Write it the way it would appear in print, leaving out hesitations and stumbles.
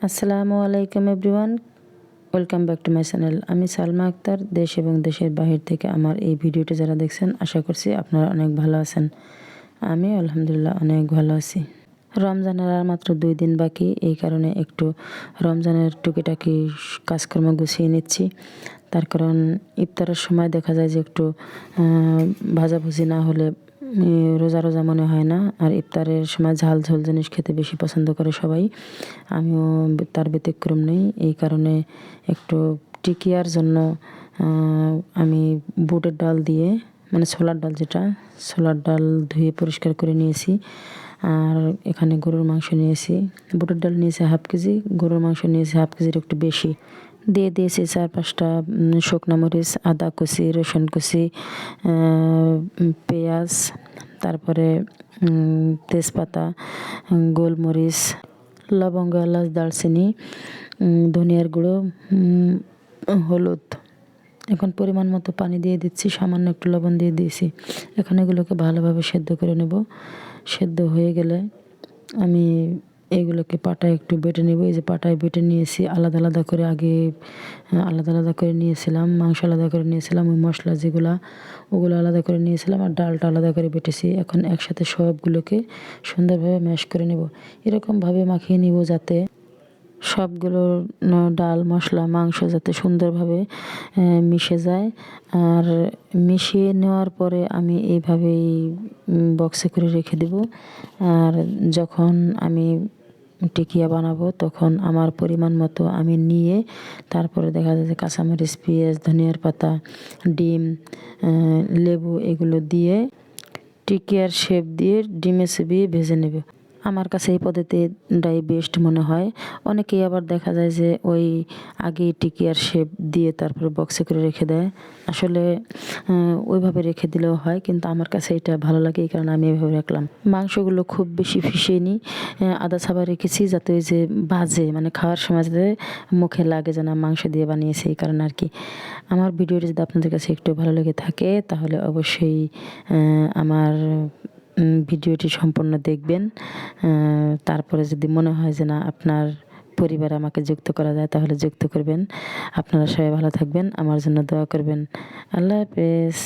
আসসালামু আলাইকুম everyone, welcome back to my channel. আমি সালমা আক্তার। দেশ এবং দেশের বাহির থেকে আমার এই ভিডিওটি যারা দেখছেন, আশা করছি আপনারা অনেক ভালো আছেন। আমি আলহামদুলিল্লাহ অনেক ভালো আছি। রমজানের আর মাত্র 2 দিন বাকি, এই কারণে একটু রমজানের টুকিটাকি কাজকর্ম গুছিয়ে নিচ্ছি। তার কারণ ইফতারের সময় দেখা যায় যে একটু ভাজাভুজি না হলে রোজা রোজা মনে হয় না। আর ইফতারের সময় ঝাল ঝোল জিনিস খেতে বেশি পছন্দ করে সবাই, আমিও তার ব্যতিক্রম নেই। এই কারণে একটু টিকিয়ার জন্য আমি বুটের ডাল দিয়ে, মানে ছোলার ডাল, যেটা ছোলার ডাল ধুয়ে পরিষ্কার করে নিয়েছি। আর এখানে গরুর মাংস নিয়েছি, বুটের ডাল নিয়েছি হাফ কেজি, গরুর মাংস নিয়েছি হাফ কেজির একটু বেশি। দিয়ে দিয়েছি 4-5টা শুকনো মরিচ, আদা কুচি, রসুন কুচি, পেঁয়াজ, তারপরে তেজপাতা, গোলমরিচ, লবঙ্গ, এলাচ, দারচিনি, ধনিয়ার গুঁড়ো, হলুদ। এখন পরিমাণ মতো পানি দিয়ে দিচ্ছি, সামান্য একটু লবণ দিয়ে দিয়েছি। এখন এগুলোকে ভালোভাবে সেদ্ধ করে নেব। সেদ্ধ হয়ে গেলে আমি এইগুলোকে পাটায় একটু বেটে নেব। এই যে পাটায় বেটে নিয়েছি, আলাদা আলাদা করে আগে আলাদা আলাদা করে নিয়েছিলাম, মাংস আলাদা করে নিয়েছিলাম, ওই মশলা যেগুলো ওগুলো আলাদা করে নিয়েছিলাম, আর ডালটা আলাদা করে বেটেছি। এখন একসাথে সবগুলোকে সুন্দরভাবে ম্যাশ করে নেব। এরকমভাবে মাখিয়ে নিব যাতে সবগুলো ডাল, মশলা, মাংস যাতে সুন্দরভাবে মিশে যায়। আর মিশিয়ে নেওয়ার পরে আমি এইভাবেই বক্সে করে রেখে দেব। আর যখন আমি টিকিয়া বানাবো তখন আমার পরিমাণ মতো আমি নিয়ে, তারপরে দেখা যায় যে কাঁচামরিচ, পেঁয়াজ, ধনিয়ার পাতা, ডিম, লেবু এগুলো দিয়ে টিকিয়ার শেপ দিয়ে ডিমে চিবিয়ে ভেজে নেবে। আমার কাছে এই পদ্ধতিটাই বেস্ট মনে হয়। অনেকেই আবার দেখা যায় যে ওই আগেই টিকিয়ার শেপ দিয়ে তারপরে বক্সে করে রেখে দেয়। আসলে ওইভাবে রেখে দিলেও হয়, কিন্তু আমার কাছে এটা ভালো লাগে, এই কারণে আমি এভাবে রাখলাম। মাংসগুলো খুব বেশি ফিশিয়ে নিই, আদা ছাবা রেখেছি যাতে ওই যে ভাজে, মানে খাওয়ার সময় যাতে মুখে লাগে যে না মাংস দিয়ে বানিয়েছে, এই কারণে আর কি। আমার ভিডিওটি যদি আপনাদের কাছে একটু ভালো লেগে থাকে তাহলে অবশ্যই আমার ভিডিওটি সম্পূর্ণ দেখবেন। তারপরে যদি মনে হয় যে না আপনার পরিবারে আমাকে যুক্ত করা যায় তাহলে যুক্ত করবেন। আপনারা সবাই ভালো থাকবেন, আমার জন্য দোয়া করবেন। আল্লাহ হাফেজ।